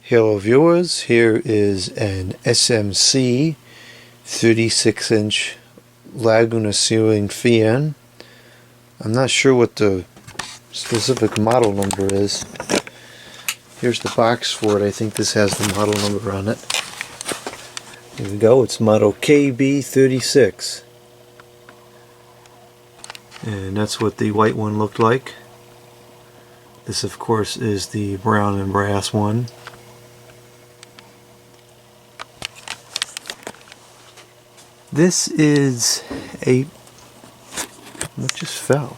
Hello viewers, here is an SMC 36-inch Laguna ceiling fan. I'm not sure what the specific model number is. Here's the box for it. I think this has the model number on it. Here we go, it's model KB36. And that's what the white one looked like. This of course is the brown and brass one. This is a... what just fell?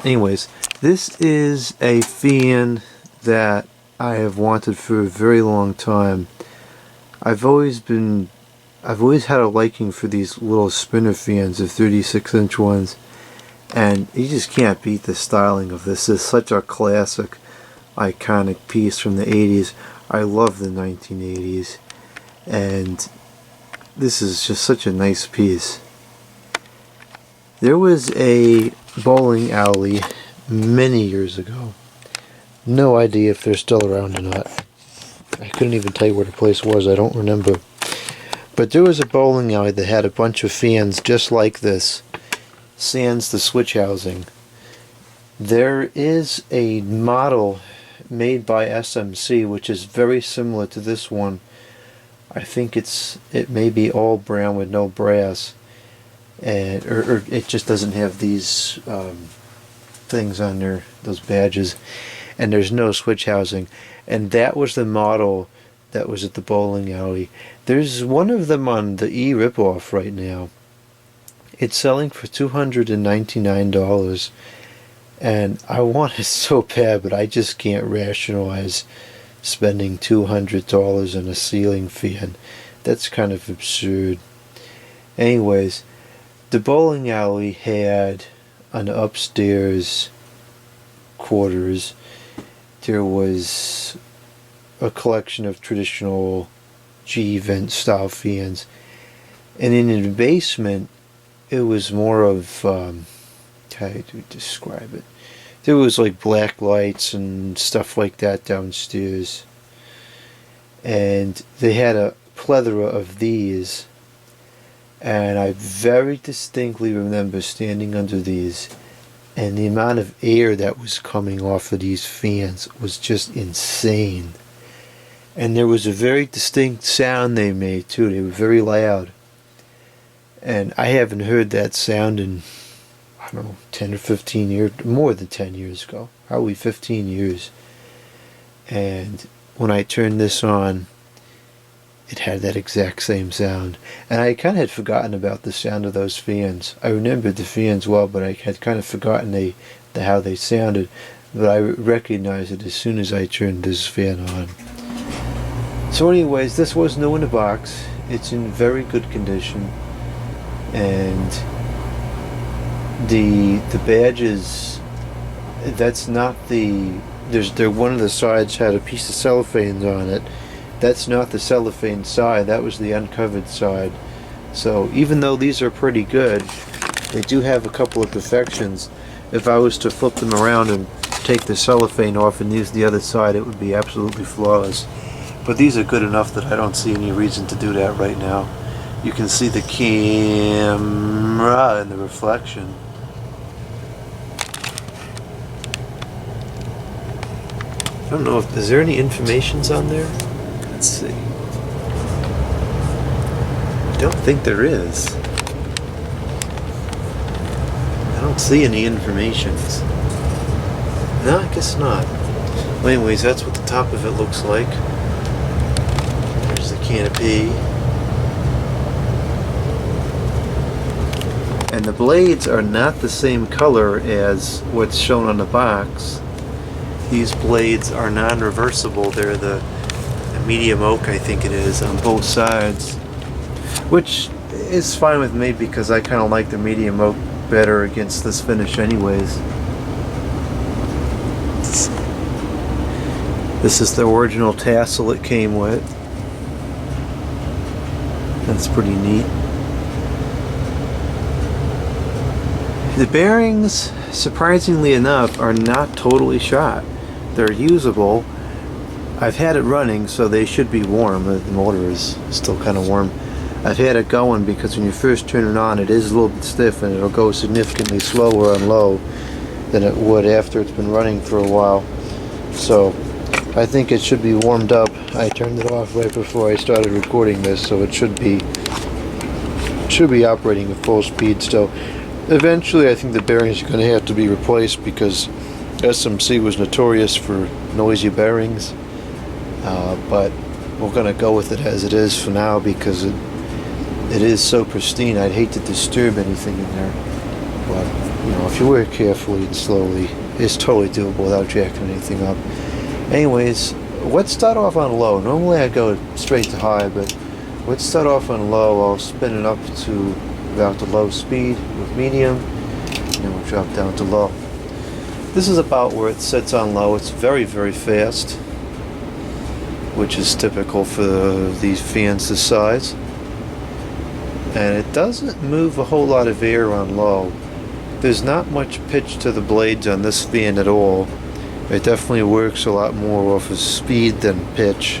Anyways, this is a fan that I have wanted for a very long time. I've always had a liking for these little spinner fans, the 36-inch ones, and you just can't beat the styling of this. It's such a classic, iconic piece from the 80s. I love the 1980s, and this is just such a nice piece. There was a bowling alley many years ago. No idea if they're still around or not. I couldn't even tell you where the place was. I don't remember. But there was a bowling alley that had a bunch of fans just like this, sans the switch housing. There is a model made by SMC which is very similar to this one. I think it may be all brown with no brass, and or it just doesn't have these things on there, those badges, and there's no switch housing. And that was the model that was at the bowling alley. There's one of them on the ripoff right now. It's selling for $299, and I want it so bad, but I just can't rationalize spending $200 on a ceiling fan. That's kind of absurd. Anyways, the bowling alley had an upstairs quarters. There was a collection of traditional G-vent style fans, and in the basement it was more of how do you describe it? There was like black lights and stuff like that downstairs, and they had a plethora of these, and I very distinctly remember standing under these, and the amount of air that was coming off of these fans was just insane. And there was a very distinct sound they made too. They were very loud, and I haven't heard that sound in, I don't know, 10 or 15 years, more than 10 years ago, probably 15 years. And when I turned this on, it had that exact same sound. And I kind of had forgotten about the sound of those fans. I remembered the fans well, but I had kind of forgotten how they sounded. But I recognized it as soon as I turned this fan on. So anyways, this was new in the box. It's in very good condition. And the badges, that's not the, one of the sides had a piece of cellophane on it. That's not the cellophane side, that was the uncovered side. So even though these are pretty good, they do have a couple of imperfections. If I was to flip them around and take the cellophane off and use the other side, it would be absolutely flawless. But these are good enough that I don't see any reason to do that right now. You can see the camera and the reflection. I don't know if, is there any informations on there? Let's see. I don't think there is. I don't see any informations. No, I guess not. Well, anyways, that's what the top of it looks like. There's the canopy. And the blades are not the same color as what's shown on the box. These blades are non-reversible. They're the medium oak, I think it is, on both sides, which is fine with me because I kind of like the medium oak better against this finish anyways. This is the original tassel it came with. That's pretty neat. The bearings, surprisingly enough, are not totally shot. They're usable, I've had it running, so they should be warm. The motor is still kind of warm. I've had it going because when you first turn it on, it is a little bit stiff and it'll go significantly slower on low than it would after it's been running for a while. So I think it should be warmed up. I turned it off right before I started recording this, so it should be operating at full speed still. Eventually I think the bearings are going to have to be replaced because SMC was notorious for noisy bearings, but we're going to go with it as it is for now because it is so pristine. I'd hate to disturb anything in there, but you know, if you work carefully and slowly, it's totally doable without jacking anything up. Anyways, let's start off on low. Normally I go straight to high, but let's start off on low. I'll spin it up to about the low speed with medium, and then we'll drop down to low. This is about where it sits on low. It's very, very fast, which is typical for these fans this size. And it doesn't move a whole lot of air on low. There's not much pitch to the blades on this fan at all. It definitely works a lot more off of speed than pitch,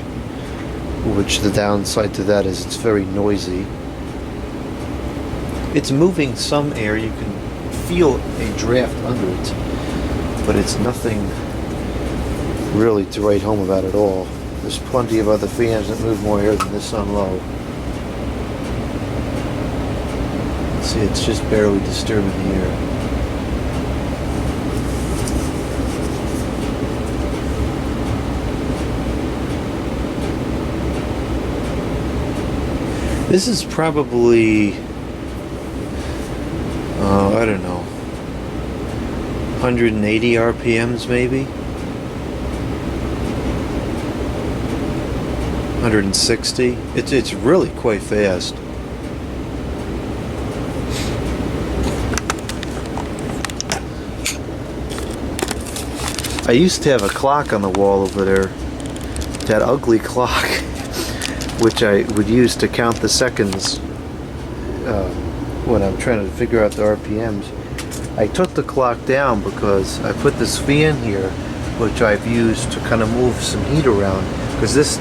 which the downside to that is it's very noisy. It's moving some air. You can feel a draft under it, but it's nothing really to write home about at all. There's plenty of other fans that move more air than this on low. See, it's just barely disturbing the air. This is probably, I don't know, 180 RPMs maybe? 160? It's really quite fast. I used to have a clock on the wall over there, that ugly clock, which I would use to count the seconds when I'm trying to figure out the RPMs. I took the clock down because I put this fan here, which I've used to kind of move some heat around, because this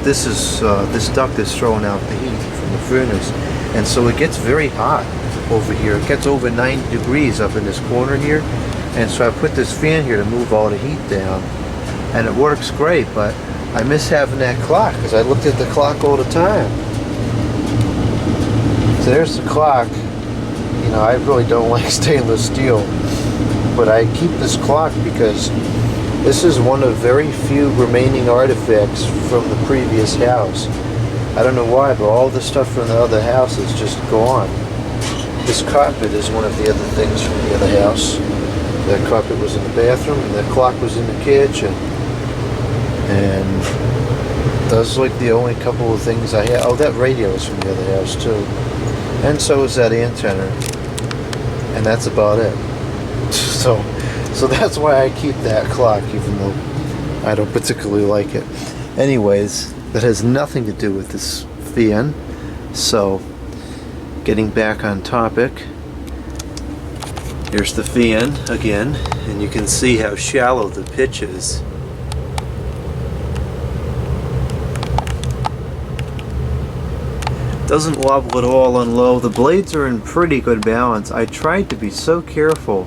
duct is throwing out the heat from the furnace, and so it gets very hot over here. It gets over 90 degrees up in this corner here. And so I put this fan here to move all the heat down, and it works great, but I miss having that clock because I looked at the clock all the time. So there's the clock. You know, I really don't like stainless steel, but I keep this clock because this is one of very few remaining artifacts from the previous house. I don't know why, but all the stuff from the other house is just gone. This carpet is one of the other things from the other house. That carpet was in the bathroom, and that clock was in the kitchen. And those are like the only couple of things I had. Oh, that radio is from the other house too. And so is that antenna. And that's about it. So that's why I keep that clock, even though I don't particularly like it. Anyways, that has nothing to do with this fan. So, getting back on topic. Here's the fan again, and you can see how shallow the pitch is. Doesn't wobble at all on low. The blades are in pretty good balance. I tried to be so careful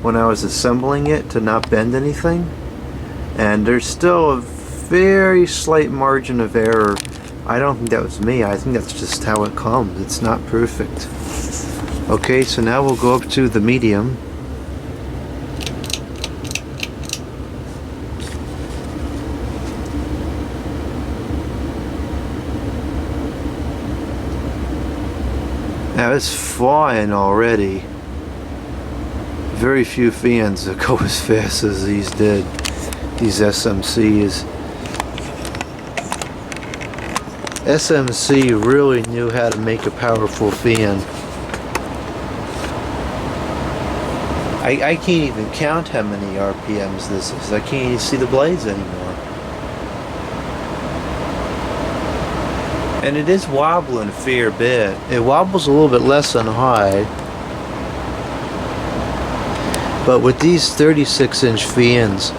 when I was assembling it to not bend anything, and there's still a very slight margin of error. I don't think that was me. I think that's just how it comes. It's not perfect. Okay, so now we'll go up to the medium. Now it's flying already. Very few fans that go as fast as these did. These SMCs. SMC really knew how to make a powerful fan. I can't even count how many RPMs this is. I can't even see the blades anymore. And it is wobbling a fair bit. It wobbles a little bit less on high. But with these 36-inch fans,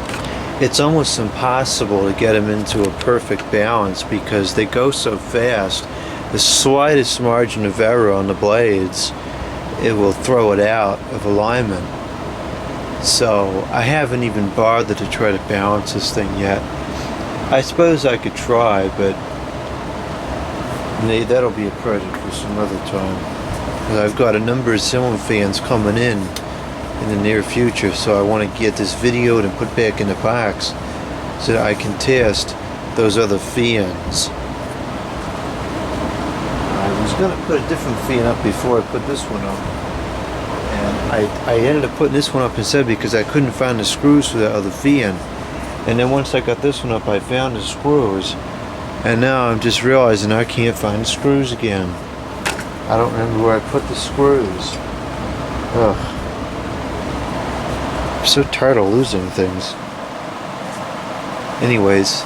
it's almost impossible to get them into a perfect balance because they go so fast. The slightest margin of error on the blades, it will throw it out of alignment. So I haven't even bothered to try to balance this thing yet. I suppose I could try, but that'll be a project for some other time. I've got a number of ceiling fans coming in the near future, so I want to get this videoed and put back in the box so that I can test those other fans. I was going to put a different fan up before I put this one up, and I ended up putting this one up instead because I couldn't find the screws for that other fan. And then once I got this one up, I found the screws, and now I'm just realizing I can't find the screws again. I don't remember where I put the screws. Ugh. I'm so tired of losing things. Anyways,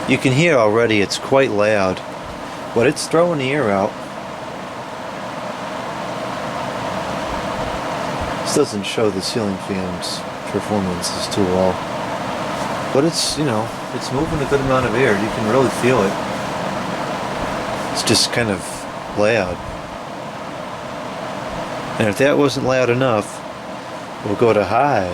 you can hear already it's quite loud, but it's throwing the air out. This doesn't show the ceiling fan's performances too well, but it's, you know, it's moving a good amount of air. You can really feel it. It's just kind of loud. And if that wasn't loud enough, we'll go to high.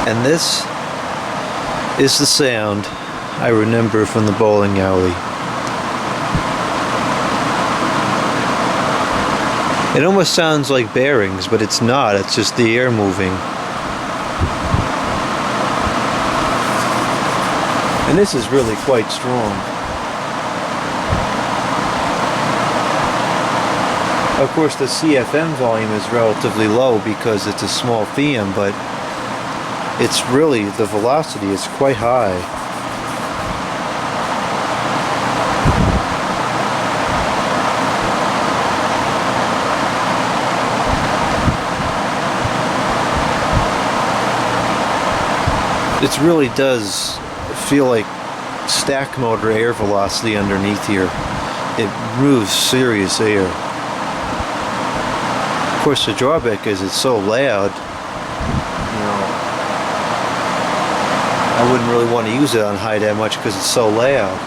And this is the sound I remember from the bowling alley. It almost sounds like bearings, but it's not. It's just the air moving. And this is really quite strong. Of course, the CFM volume is relatively low because it's a small fan, but it's really, the velocity is quite high. It really does feel like stack motor air velocity underneath here. It moves serious air. Of course, the drawback is it's so loud. You know, I wouldn't really want to use it on high that much because it's so loud.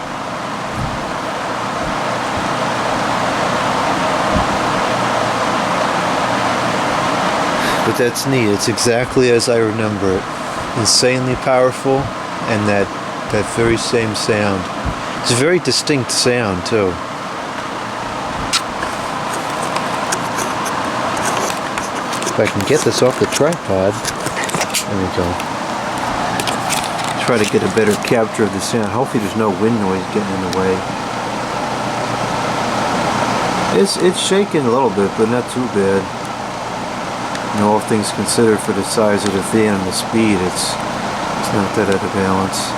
But that's neat. It's exactly as I remember it. Insanely powerful, and that very same sound. It's a very distinct sound too. If I can get this off the tripod, there we go. Try to get a better capture of the sound. Hopefully there's no wind noise getting in the way. It's shaking a little bit, but not too bad. You know, all things considered for the size of the fan and the speed, it's not that out of balance.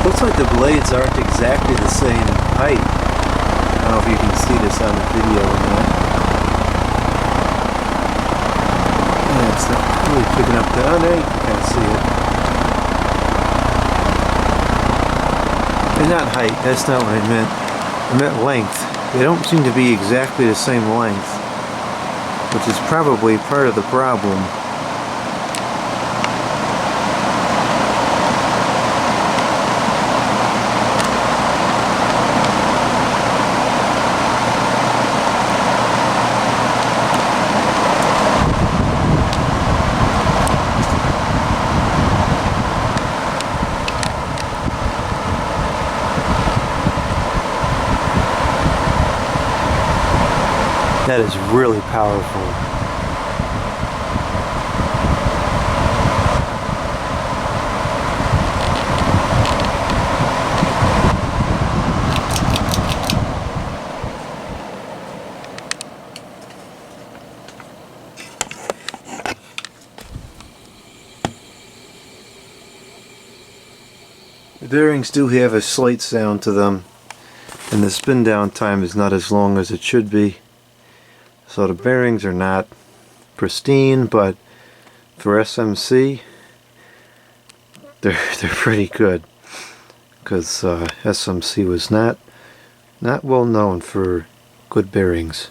Looks like the blades aren't exactly the same height. I don't know if you can see this on the video or not. Yeah, it's not really picking up the... Oh, there you can see it. And not height, that's not what I meant. I meant length. They don't seem to be exactly the same length, which is probably part of the problem. Now That is really powerful. The bearings do have a slight sound to them, and the spin down time is not as long as it should be. So the bearings are not pristine, but for SMC, they're pretty good, because SMC was not well known for good bearings.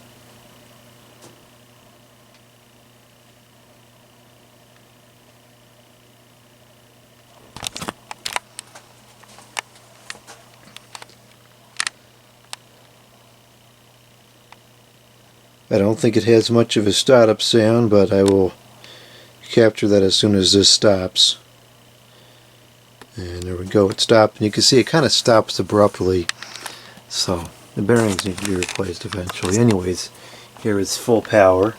I don't think it has much of a startup sound, but I will capture that as soon as this stops. And there we go, it stopped. And you can see it kind of stops abruptly. So the bearings need to be replaced eventually. Anyways, here is full power.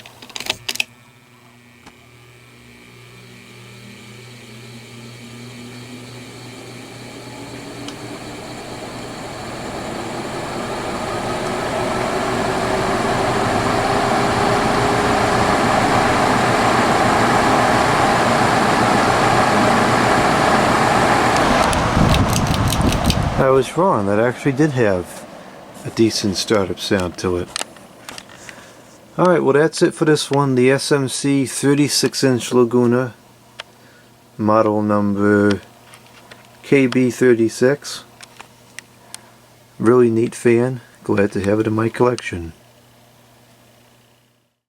I was wrong, that actually did have a decent startup sound to it. Alright, well that's it for this one, the SMC 36-inch Laguna, model number KB36. Really neat fan, glad to have it in my collection.